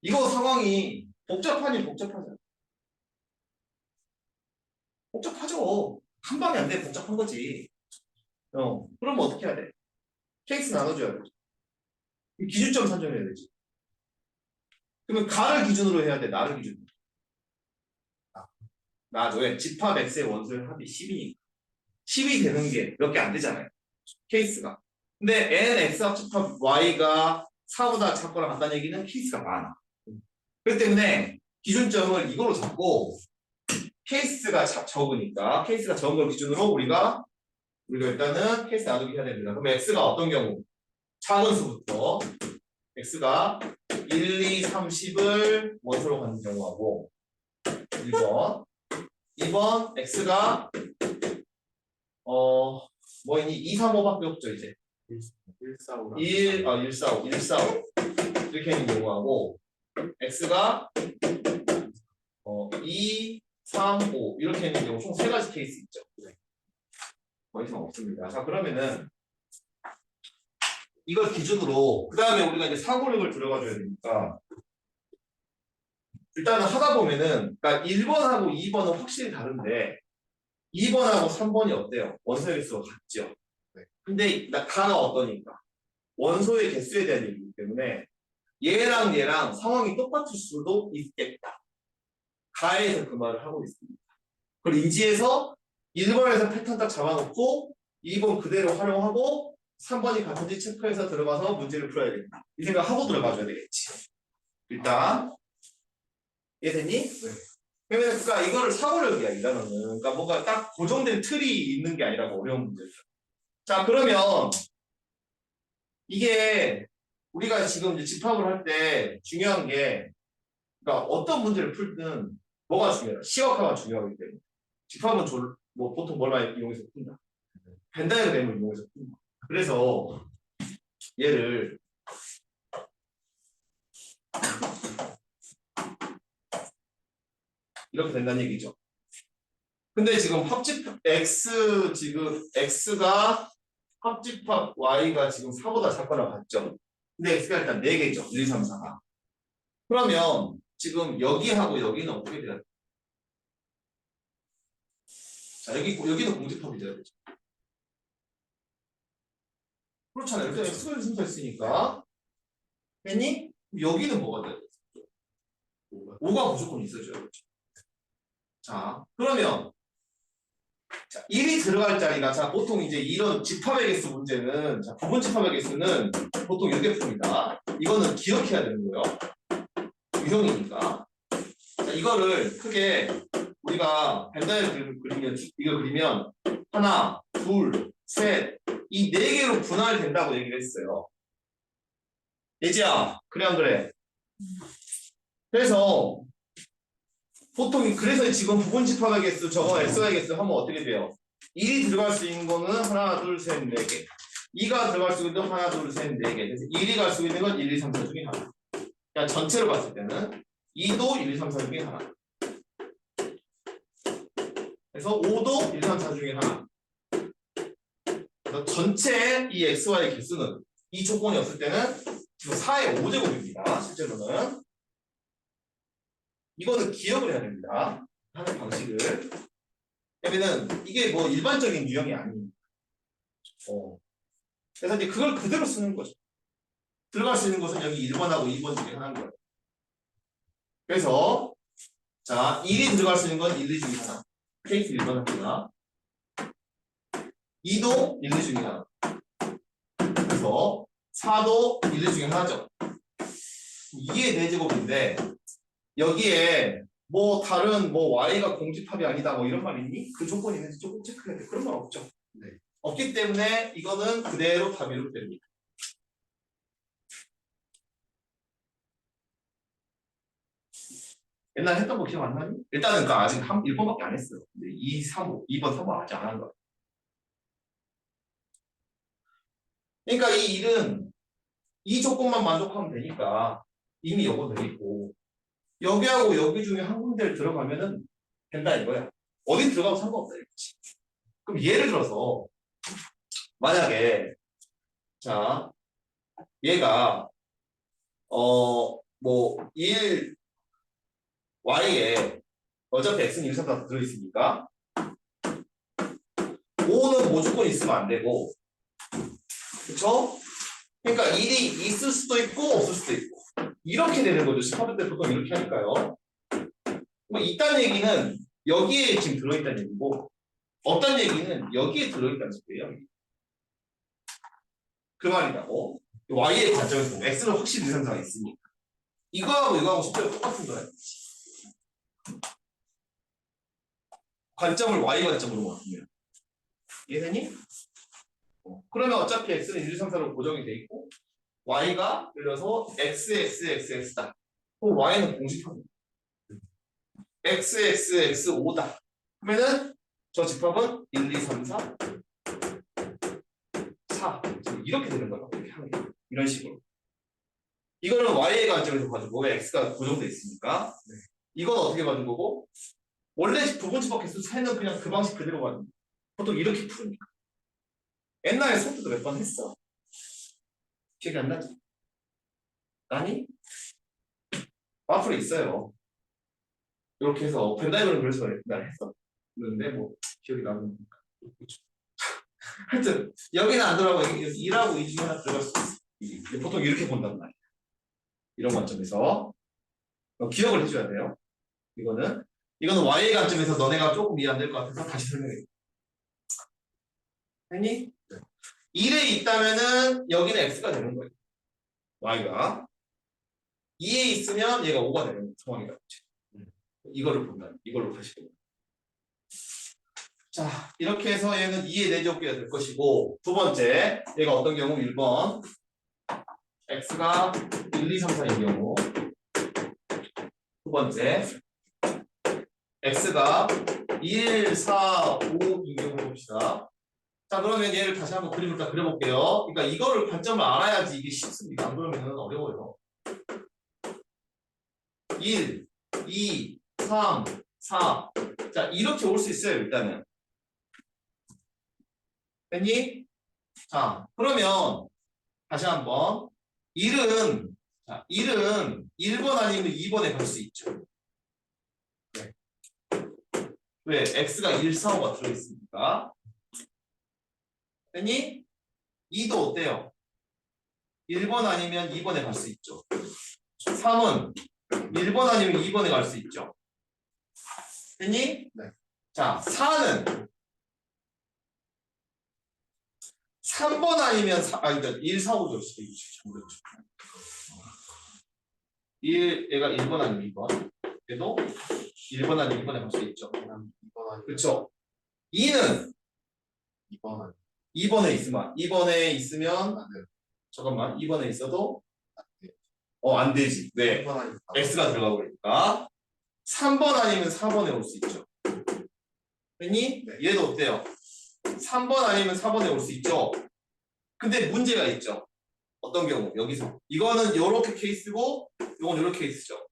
이거 상황이 복잡하니 복잡하죠. 복잡하죠. 한 방에 안 돼. 복잡한 거지. 그러면 어떻게 해야 돼? 케이스 나눠줘야 돼. 기준점 산정해야 되지. 그러면 가를 기준으로 해야 돼. 나를 기준으로. 나 왜? 집합 x의 원소의 합이 10이니까. 10이 되는 게 몇 개 안 되잖아요. 케이스가. 근데 n x 합집합 y가 4보다 작거나 같다는 얘기는 케이스가 많아. 그렇기 때문에 기준점을 이걸로 잡고 케이스가 적으니까 케이스가 적은 걸 기준으로 우리가 일단은 케이스 나누기 해야 됩니다. 그럼 x가 어떤 경우? 작은 수부터 x가 1, 2, 3, 10을 원소로 갖는 경우하고 1번 2번 x가 뭐이니 2, 3, 5밖에 없죠 이제 1, 4, 5. 1, 4, 5 이렇게 있는 경우하고 x가 2, 3, 5 이렇게 있는 경우 총 3가지 케이스 있죠. 더 이상 없습니다. 자 그러면은 이걸 기준으로 그 다음에 우리가 이제 사고력을 들어가줘야 되니까 일단은 하다 보면은 그러니까 1번하고 2번은 확실히 다른데 2번하고 3번이 어때요? 원소의 개수가 같죠. 근데 가가 어떠니까 원소의 개수에 대한 얘기이기 때문에 얘랑 얘랑 상황이 똑같을 수도 있겠다. 가에서 그 말을 하고 있습니다. 그걸 인지해서 1번에서 패턴 딱 잡아놓고 2번 그대로 활용하고 3번이 같은지 체크해서 들어가서 문제를 풀어야겠다. 이 생각하고 들어가줘야 되겠지. 일단 이해됐니? 네. 그러니까 이거를 사고력이야 이단어는. 그러니까 뭔가 딱 고정된 틀이 있는 게 아니라 어려운 문제죠. 자 그러면 이게 우리가 지금 이제 집합을 할 때 중요한 게 그러니까 어떤 문제를 풀든 뭐가 중요해요? 시각화가 중요하기 때문에 집합은 뭐 보통 뭘 많이 이용해서 푼다. 벤다이어그램을 이용해서 푼다. 그래서 얘를 이렇게 된다는 얘기죠. 근데 지금 합집 x 지금 x가 합집합 y가 지금 4보다 작거나 같죠. 근데 x가 일단 4개죠. 1, 2, 3, 4가. 그러면 지금 여기하고 여기는 어떻게 돼야 돼? 자, 여기는 공집합이 돼야 되죠. 그렇잖아요. 여기 x가 1, 2, 3, 4 있으니까. 했니? 여기는 뭐가 돼야 돼? 5가 무조건 있어줘야겠죠. 자, 그러면 자, 1이 들어갈 자리가 자 보통 이제 이런 집합의 개수 문제는 자 부분 집합의 개수는 보통 이렇게 풉니다. 이거는 기억해야 되는 거예요. 유형이니까. 자, 이거를 크게 우리가 벤다이어그램을 그리면 이거 그리면 하나, 둘, 셋, 이 4개로 분할된다고 얘기를 했어요. 예지야, 그래 안 그래? 그래서 보통 그래서 지금 부분 집합의 개수 저거 x의 개수 하면 어떻게 돼요? 1이 들어갈 수 있는 거는 하나, 둘, 셋, 4개. 2가 들어갈 수 있는 건 하나, 둘, 셋, 4개. 그래서 1이 갈 수 있는 건 1, 2, 3, 4 중에 하나. 그러니까 전체로 봤을 때는 2도 1, 2, 3, 4 중에 하나. 그래서 5도 1, 2, 3, 4 중에 하나. 그래서 전체 이 xy의 개수는 이 조건이 없을 때는 지금 4의 5제곱입니다. 실제로는. 이거는 기억을 해야 됩니다. 하는 방식을. 왜냐면은 이게 뭐 일반적인 유형이 아니에요. 그래서 이제 그걸 그대로 쓰는 거죠. 들어갈 수 있는 곳은 여기 1번하고 2번 중에 하나인 거예요. 그래서 자 1이 들어갈 수 있는 건 1, 2 중에 하나. 케이스 1번 합니다. 2도 1, 2 중에 하나. 그래서 4도 1, 2 중에 하나죠. 이게 4제곱인데 여기에 뭐 다른 뭐 y가 공집합이 아니다 뭐 이런 말 있니? 그 조건이 있는지 조금 체크해야 돼. 그런 말 없죠. 네. 없기 때문에 이거는 그대로 답 이렇게 됩니다. 옛날에 했던 거 기억 안 나니? 일단은 그러니까 아직 1번밖에 안 했어요. 근데 2, 3, 5, 2번, 3번 아직 안 한 거야. 그러니까 이 일은 이 조건만 만족하면 되니까 이미 요거 돼 있고 여기하고 여기 중에 한 군데를 들어가면은 된다 이거야. 어디 들어가도 상관없다 이거지. 그럼 예를 들어서 만약에 자 얘가 뭐 1 y에 어차피 x는 1, 3, 4 들어있으니까 5는 무조건 있으면 안 되고 그쵸? 그러니까 1이 있을 수도 있고 없을 수도 있고 이렇게 되는 거죠. 집합할 때 보통 이렇게 하니까요. 뭐 있다는 얘기는 여기에 지금 들어있다는 얘기고 없다는 얘기는 여기에 들어있다는 소리예요. 그 말이라고. y의 관점에서 보면 x는 확실히 1, 3, 4가 있으니까 이거하고 실제로 똑같은 거예요. 관점을 y 관점으로 바꾸면 이해되니? 그러면 어차피 x는 1, 2, 3, 4로 고정이 돼 있고 y가 예를 들어서 xxxx다. 그럼 y는 공식합니다. xxx5다. 그러면은 저 집합은 1, 2, 3, 4 4 이렇게 되는 거예요. 이렇게 하는 거예요. 이런 식으로. 이거는 y의 관점에서 봐준 거고 x가 고정돼 있으니까 이건 어떻게 봐준 거고 원래 부분 집합 개수 차이는 그냥 그 방식 그대로 봐준 거예요. 보통 이렇게 푸니까. 옛날에 수업 때도 몇 번 했어. 기억이 안 나지? 아니? 앞으로 있어요. 이렇게 해서 벤다이버는 그래서 날 했었는데 뭐 기억이 나는 하여튼 여기는 안 들어가고 여기 1하고 2 중에 하나 들어갈 수 있어. 보통 이렇게 본단 말이야. 이런 관점에서 기억을 해줘야 돼요. 이거는 Y의 관점에서 너네가 조금 이해 안 될 것 같아서 다시 설명해. 했니? 1에 있다면은 여기는 X가 되는 거예요. Y가 2에 있으면 얘가 5가 되는 상황이다. 이거를 본다. 이걸로 다시 본다. 자, 이렇게 해서 얘는 2의 4제곱기가 될 것이고 두 번째, 얘가 어떤 경우 1번 x가 1, 2, 3, 4인 경우 두 번째 x가 1, 4, 5인 경우 봅시다. 자, 그러면 얘를 다시 한번 그림을 딱 그려볼게요. 그러니까 이거를 관점을 알아야지 이게 쉽습니다. 안 그러면 어려워요. 1, 2, 3, 4. 자, 이렇게 올 수 있어요, 일단은. 됐니? 자, 그러면 다시 한번 1은 1번 아니면 2번에 갈 수 있죠. 왜? x가 1, 4, 5가 들어있으니까. 됐니? 2도 어때요? 1번 아니면 2번에 갈 수 있죠. 3은 1번 아니면 2번에 갈 수 있죠. 됐니? 네. 자, 4는 3번 아니면 그러니까 1, 4, 5죠. 얘가 1번 아니면 2번. 얘도 1번 아니면 2번에 갈 수 있죠. 2번 아니 그렇죠? 2는 2번 아니 2번에 있으면 잠깐만 2번에 있어도 안 되지. 왜? 3번 아니 x가 들어가고 있으니까 3번 아니면 4번에 올 수 있죠. 됐니? 네. 얘도 어때요? 3번 아니면 4번에 올 수 있죠. 근데 문제가 있죠. 어떤 경우? 여기서 이거는 요렇게 케이스고 이건 요렇게 케이스죠.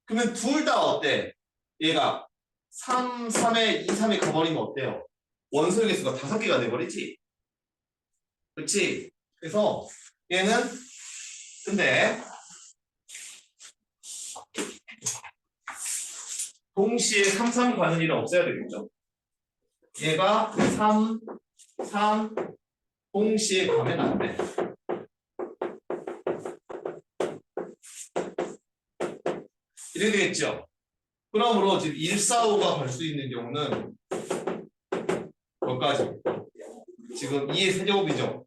그러면 둘 다 어때? 얘가 3, 3에 2, 3에 가버리면 어때요? 원소의 개수가 5개가 돼버리지. 그렇지? 그래서 얘는 근데 동시에 3, 3 가는 일은 없어야 되겠죠. 얘가 3, 3 동시에 가면 안 돼. 이렇게 되겠죠. 그러므로 지금 1, 4, 5가 갈 수 있는 경우는 여기까지. 지금 2의 세제곱이죠.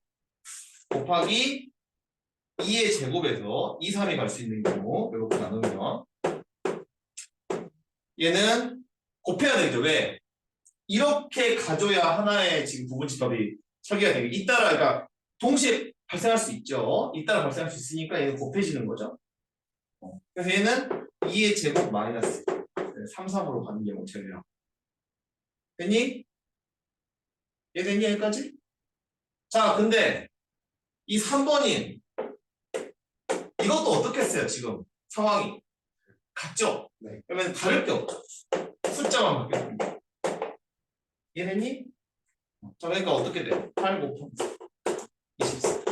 곱하기 2의 제곱에서 2, 3이 갈 수 있는 경우 이렇게 나누면 얘는 곱해야 되죠. 왜? 이렇게 가져야 하나의 지금 부분집합이 설계가 되게 잇따라 그러니까 동시에 발생할 수 있죠. 잇따라 발생할 수 있으니까 얘는 곱해지는 거죠. 그래서 얘는 2의 제곱 마이너스 3, 3으로 가는 게 제일이야. 됐니? 얘 됐니 여기까지? 자, 근데 이 3번인 이것도 어떻게 했어요 지금 상황이 같죠? 네. 그러면 다를 게 없죠. 숫자만 바뀌었습니다. 이해됐니? 자, 그러니까 어떻게 돼? 8 곱하기 24.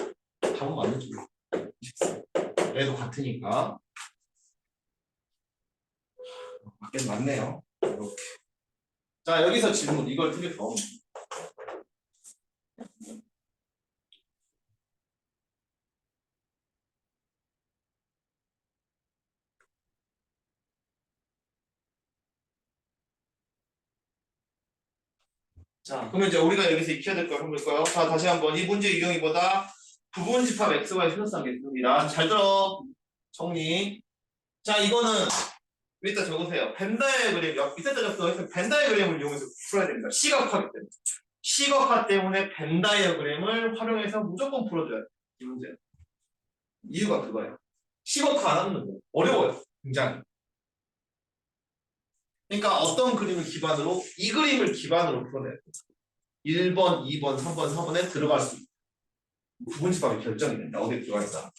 답은 맞는 쪽이야. 24. 얘도 같으니까. 맞긴 맞네요. 이렇게. 자, 여기서 질문. 이걸 틀렸어. 자, 그러면 이제 우리가 여기서 익혀야 될 걸 해볼까요? 자, 다시 한번 이 문제 유형이보다 부분집합 xy 실현하겠습니다. 잘 들어. 정리. 자, 이거는 밑에 적으세요. 벤 다이어그램 밑에 적었어. 벤 다이어그램을 이용해서 풀어야 됩니다. 시각화기 때문에. 시각화 때문에 벤 다이어그램을 활용해서 무조건 풀어줘야 돼. 이 문제. 이유가 그거예요. 시각화 안 하면 어려워요. 굉장히. 그러니까 어떤 그림을 기반으로 이 그림을 기반으로 풀어내야 돼. 1번, 2번, 3번, 4번에 들어갈 수 있다. 부분집합이 결정이 된다. 어디에 들어가 있다.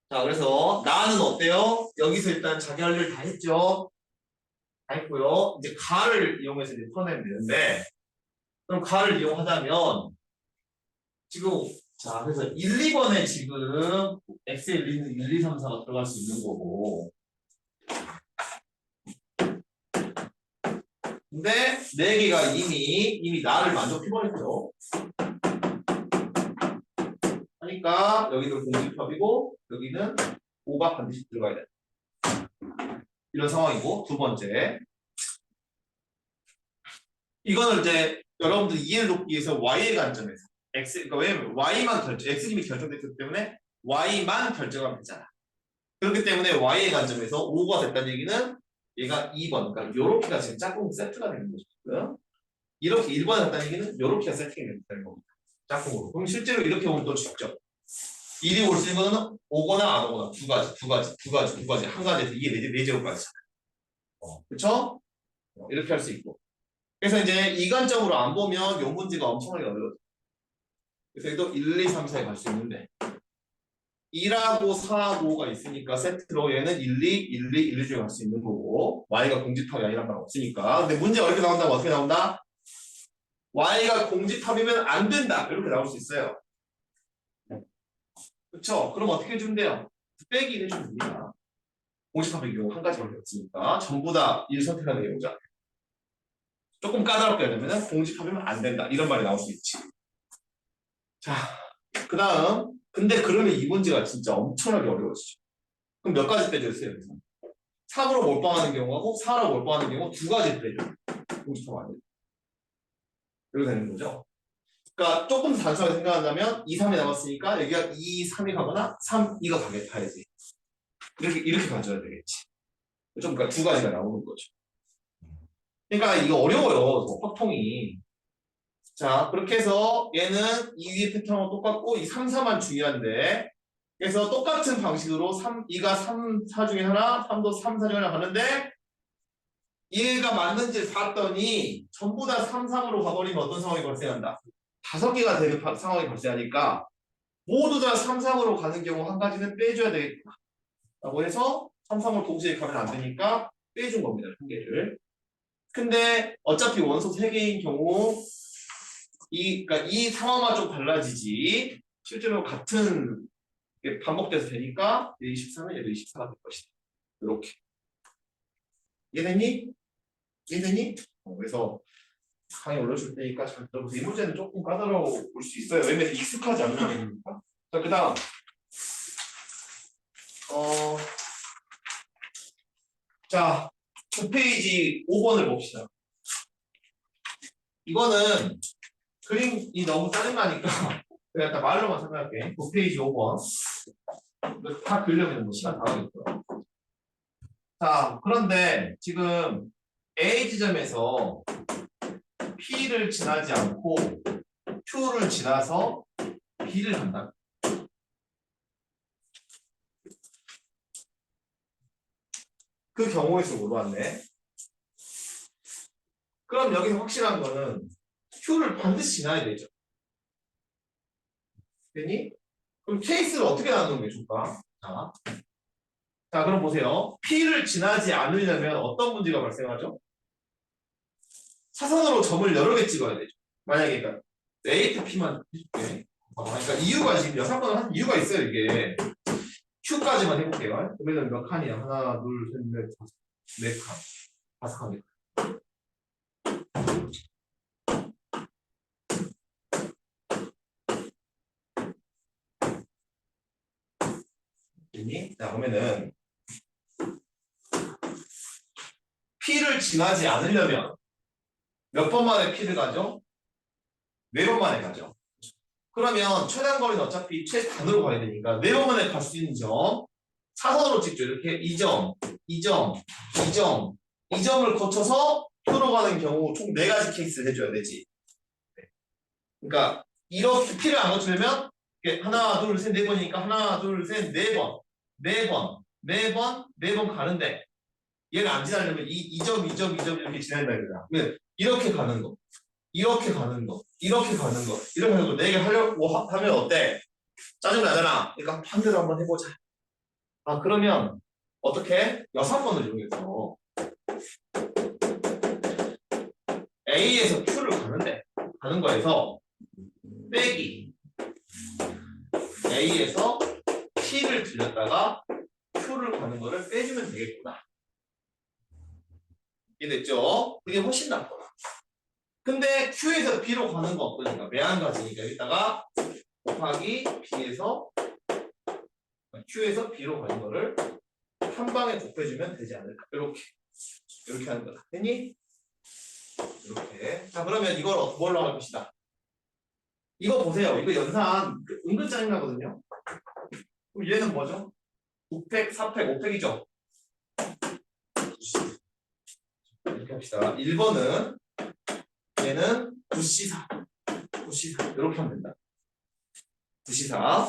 자, 그래서 나는 어때요? 여기서 일단 자기 할 일 다 했죠? 다 했고요. 이제 가를 이용해서 이제 풀어내면 되는데 그럼 가를 이용하자면 지금 자, 그래서 1, 2번에 지금 x의 1, 2, 3, 4가 들어갈 수 있는 거고 근데 4개가 이미 나를 만족해버렸죠. 하니까 여기는 공집합이고 여기는 5가 반드시 들어가야 돼. 이런 상황이고 두 번째 이거는 이제 여러분들 이해를 돕기 위해서 y의 관점에서 그러니까 왜냐면 x님이 결정됐기 때문에 y만 결정하면 되잖아. 그렇기 때문에 y의 관점에서 5가 됐다는 얘기는 얘가 2번 그러니까 요렇게가 지금 짝꿍 세트가 되는 거죠. 이렇게 1번에 됐다는 얘기는 요렇게가 세팅이 되는 겁니다. 짝꿍으로. 그럼 실제로 이렇게 보면 또 쉽죠. 1이 올 수 있는 거는 오거나 안 오거나 두 가지 한 가지에서 이게 4제곱까지 그쵸? 이렇게 할 수 있고 그래서 이제 이관점으로 안 보면 요 문제가 엄청나게 어려워요. 그래서 여기도 1, 2, 3, 4에 갈 수 있는데 2하고 4하고 5가 있으니까 세트로 얘는 1, 2, 1, 2, 1, 2 중에 갈 수 있는 거고 y가 공집합이 아니란 말 없으니까. 근데 문제가 이렇게 나온다면 어떻게 나온다? y가 공집합이면 안 된다 이렇게 나올 수 있어요. 그렇죠? 그럼 어떻게 해주면 돼요? 빼기를 해주면 됩니다. 공집합의 경우 한 가지밖에 없으니까 전부 다 1 선택하는 경우죠. 조금 까다롭게 하려면 공집합이면 안 된다 이런 말이 나올 수 있지. 자, 그 다음 근데 그러면 이 문제가 진짜 엄청나게 어려워지죠. 그럼 몇 가지 빼줬어요? 3으로 몰빵하는 경우하고 4로 몰빵하는 경우 두 가지 빼줘요. 공집합 안 돼요. 이렇게 되는 거죠. 그러니까 조금 더 단순하게 생각한다면 2, 3이 남았으니까 여기가 2, 3이 가거나 3, 2가 가야지. 이렇게 가져야 되겠지. 좀 그러니까 두 가지가 나오는 거죠. 그러니까 이거 어려워요. 확통이. 자, 그렇게 해서 얘는 이 위의 패턴하고 똑같고 이 3, 4만 중요한데 그래서 똑같은 방식으로 2가 3, 4 중에 하나, 3도 3, 4 중에 하나 가는데 얘가 맞는지 봤더니 전부 다 3, 3으로 가버리면 어떤 상황이 발생한다? 5개가 되는 상황이 발생하니까 모두 다 3, 3으로 가는 경우 한 가지는 빼줘야 되겠다. 라고 해서 3, 3을 동시에 가면 안 되니까 빼준 겁니다. 한 개를. 근데 어차피 원소 3개인 경우 그러니까 이 상황만 좀 달라지지 실제로 같은 게 반복돼서 되니까 얘 23은 얘도 24가 될 것이다. 이렇게. 이해되니? 이해되니? 그래서 강의 올려줄 테니까 잘 들어보세요. 이 문제는 조금 까다로워 볼 수 있어요. 왜냐면 익숙하지 않는 거니까. 자, 그 다음 자, 9페이지 5번을 봅시다. 이거는 그림이 너무 짜증나니까 그냥 딱 말로만 생각할게. 9페이지 5번. 이거 다 그리려면 뭐 시간 다 가겠고요. 자, 그런데 지금 A 지점에서 P를 지나지 않고 Q를 지나서 B를 간다. 그 경우의 수로 왔네. 그럼 여기서 확실한 거는 Q를 반드시 지나야 되죠. 되니? 그럼 케이스를 어떻게 나누는 게 좋을까? 자, 그럼 보세요. P를 지나지 않으려면 어떤 문제가 발생하죠? 사선으로 점을 여러 개 찍어야 되죠. 만약에 그러니까 A to P만 해줄게. 그러니까 이유가 지금 6번을 한 이유가 있어요, 이게. Q까지만 해볼게요. 그러면 몇 칸이야? 하나, 둘, 셋, 넷, 다섯, 네 칸. 5칸. 자, 그러면은 P를 지나지 않으려면 몇 번 만에 P를 가죠? 4번 만에 가죠. 그러면 최단 거리는 어차피 최단으로 가야 되니까 4번 만에 갈 수 있는 점 사선으로 찍죠. 이렇게 2점, 2점, 2점, 2점을 거쳐서 Q로 가는 경우 총 4가지 케이스를 해줘야 되지. 그러니까 이렇게 P를 안 거치려면 하나, 둘, 셋, 4번이니까 하나, 둘, 셋, 4번, 4번, 4번, 4번 가는데 얘가 안 지나려면 2점, 2점, 2점 이렇게 지난다 이거야. 이렇게 가는 거, 이렇게 가는 거, 이렇게 가는 거, 이렇게 하는 거 4개 하려고 하면 어때? 짜증나잖아. 그러니까 반대로 한번 해보자. 아, 그러면 어떻게? 6번을 이용해서 A에서 Q를 가는 거에서 빼기 A에서 P를 들렸다가 Q를 가는 거를 빼주면 되겠구나. 이해됐죠? 그게 훨씬 낫구나. 근데 Q에서 B로 가는 거 없으니까 매한가지니까 여기다가 곱하기 B에서 Q에서 B로 가는 거를 한 방에 곱해주면 되지 않을까? 이렇게 하는 거다. 됐니? 이렇게. 자, 그러면 이걸 뭘로 할 것이다? 이거 보세요. 이거 연산 은근 짜증나거든요. 그럼 얘는 뭐죠? 9팩, 4팩, 5팩이죠? 이렇게 합시다. 1번은 얘는 9C4. 9C4. 이렇게 하면 된다. 9C4.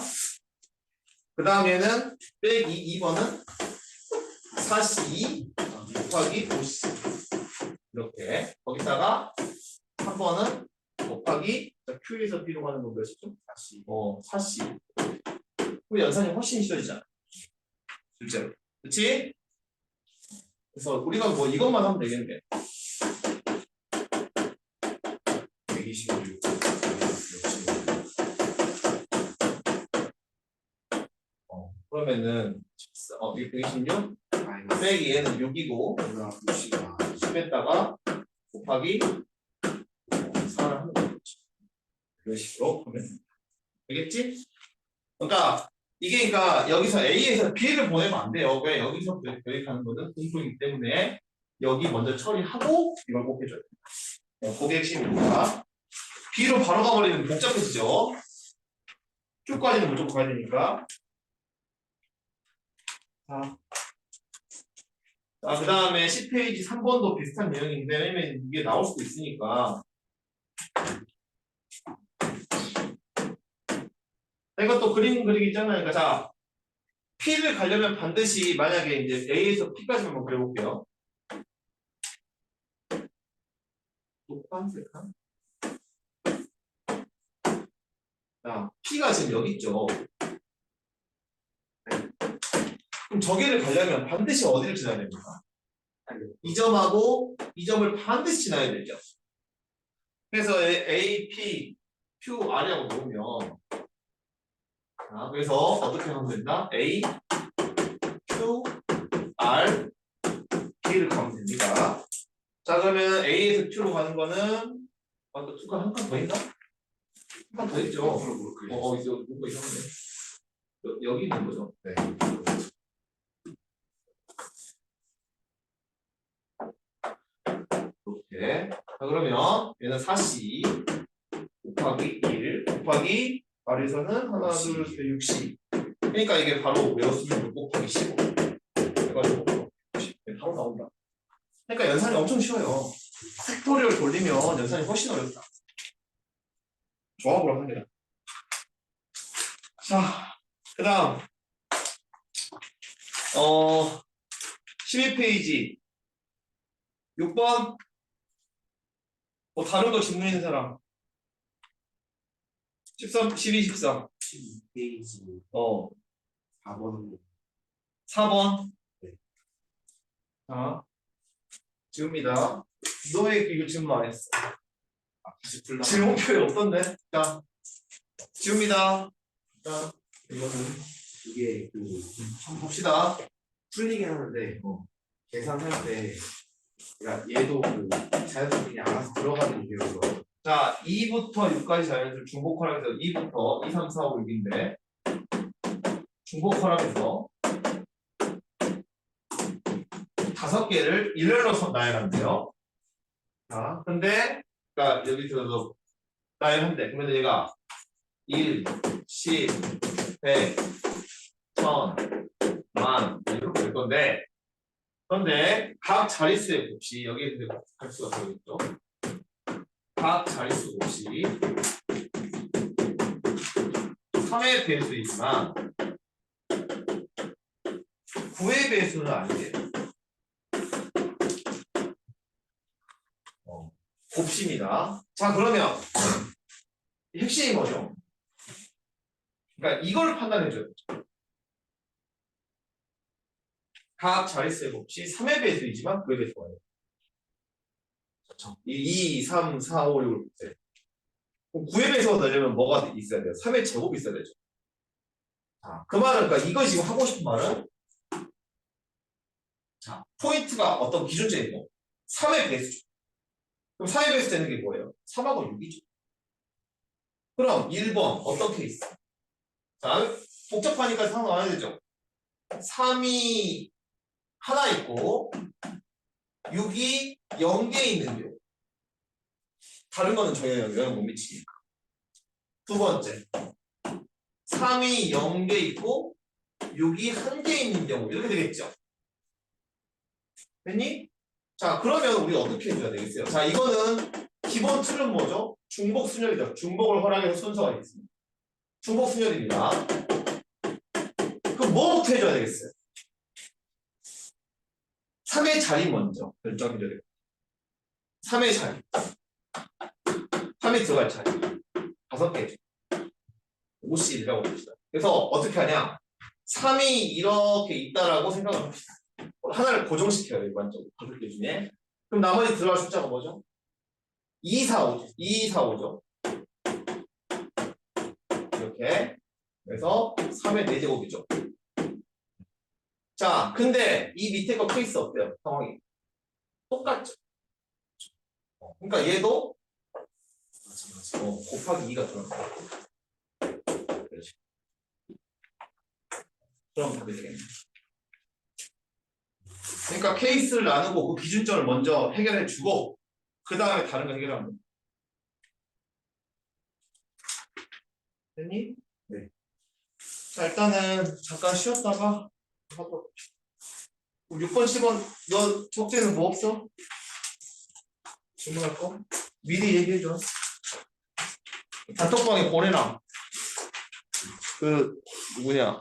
그 다음에는 빼기 2번은 4C2 곱하기 5C. 이렇게. 거기다가 3번은 곱하기 Q에서 B로 가는 건 몇이죠? 4C. 4C. 그럼 연산이 훨씬 쉬워지잖아. 실제로. 그치? 그래서 우리가 뭐 이것만 하면 되겠네. 126. 그러면은 이게 126 마이너스 빼기 얘는 6이고 6C가 10에다가 곱하기 4를 하는 거지. 이런 식으로 하면 되겠지? 그러니까 이게 그러니까 여기서 A에서 B를 보내면 안 돼요. 왜 여기서 교육하는 거는 공부이기 때문에 여기 먼저 처리하고 이걸 꼭 해줘야 돼요. 그게 핵심입니다. B로 바로 가버리면 복잡해지죠. Q까지는 무조건 가야 되니까. 그 다음에 10페이지 3번도 비슷한 내용인데, 왜냐면 이게 나올 수도 있으니까. 이것도 그림 그리기 있잖아요. 그러니까 자, P를 가려면 반드시 만약에 이제 A에서 P까지 한번 그려볼게요. 녹반색한? 자, P가 지금 여기 있죠. 그럼 저기를 가려면 반드시 어디를 지나야 됩니까? 이 점하고 이 점을 반드시 지나야 되죠. 그래서 A, P, Q, R이라고 놓으면 그래서 어떻게 하면 된다? A, Q, R, P를 가면 됩니다. 자 그러면 A에서 Q로 가는 거는 또 Q가 한 칸 더 있나? 한 칸 더 있죠. 이제 뭔가 이상하네. 여기 있는 거죠. 네. 이렇게. 자 그러면 얘는 4C 곱하기 1 곱하기 R에서는 하나, 둘, 셋, 6C. 그러니까 이게 바로 외웠으면 6 곱하기 15. 해가지고 바로 나온다. 그러니까 연산이 엄청 쉬워요. 팩토리얼 돌리면 연산이 훨씬 어렵다. 조합을 합니다. 자, 그 다음 12페이지 6번 뭐 다른 거 질문 있는 사람 13, 12, 13 12페이지 4번 4번 네. 자 지웁니다. 너 왜 이거 질문 안 했어? 다시 풀라. 질문표에 없던데? 자 지웁니다. 자 이거는 이게 한번 봅시다. 풀리긴 하는데 계산할 때 그러니까 얘도 자연스럽게 그냥 알아서 들어가는 유형으로 자 2부터 6까지 자연수 중복화라면서 2부터 2, 3, 4, 5, 6인데 중복화라면서 5개를 일렬로 나열한대요. 자, 근데 그러니까 여기 들어서 나열한대. 그러면 얘가 1, 10, 100, 1000, 만 이렇게 될 건데 그런데 각 자릿수의 곱이 여기에 근데 자릿수가 들어있죠. 각 자릿수 곱이 3의 배수이지만 9의 배수는 아니에요. 곱입니다. 자 그러면 핵심이 뭐죠? 그러니까 이걸 판단해줘야 되죠. 각 자릿수의 곱이 3의 배수이지만 9의 배수가 아니에요. 2, 3, 4, 5, 6을 보세요. 9의 배수가 되려면 뭐가 있어야 돼요? 3의 제곱이 있어야 되죠. 자, 그 말은 그러니까 이거 지금 하고 싶은 말은 자 포인트가 어떤 기준점이 뭐 3의 배수죠. 그럼 3의 배수 되는 게 뭐예요? 3하고 6이죠. 그럼 1번 어떤 케이스? 자 복잡하니까 상관안 되죠. 3이 하나 있고 6이 0개 있는 경우 다른 거는 전혀 영향 못 미치니까. 두 번째 3이 0개 있고 6이 1개 있는 경우 이렇게 되겠죠. 됐니? 자 그러면 우리 어떻게 해줘야 되겠어요? 자 이거는 기본 틀은 뭐죠? 중복 순열이죠. 중복을 허락해서 순서가 있습니다. 중복 순열입니다. 그럼 뭐부터 해줘야 되겠어요? 3의 자리 먼저 결정해줘야 되겠다. 3의 자리. 3이 들어갈 차례. 5개. 50이라고 봅시다. 그래서 어떻게 하냐? 3이 이렇게 있다라고 생각을 합시다. 하나를 고정시켜요, 일반적으로. 5개 중에. 그럼 나머지 들어갈 숫자가 뭐죠? 2, 4, 5죠. 2, 4, 5죠. 이렇게. 그래서 3의 4제곱이죠. 자, 근데 이 밑에 거 케이스 어때요? 상황이. 똑같죠. 그러니까 얘도 곱하기 2가 들어가요. 그렇지. 그럼 답이 되겠네. 그러니까 케이스를 나누고 그 기준점을 먼저 해결해 주고 그 다음에 다른 거 해결하면 돼. 됐니? 네. 자, 일단은 잠깐 쉬었다가 6번, 10번 너 적재는 뭐 없어? 질문할 거? 미리 얘기해줘. 단톡방에 보내놔. 그 누구냐?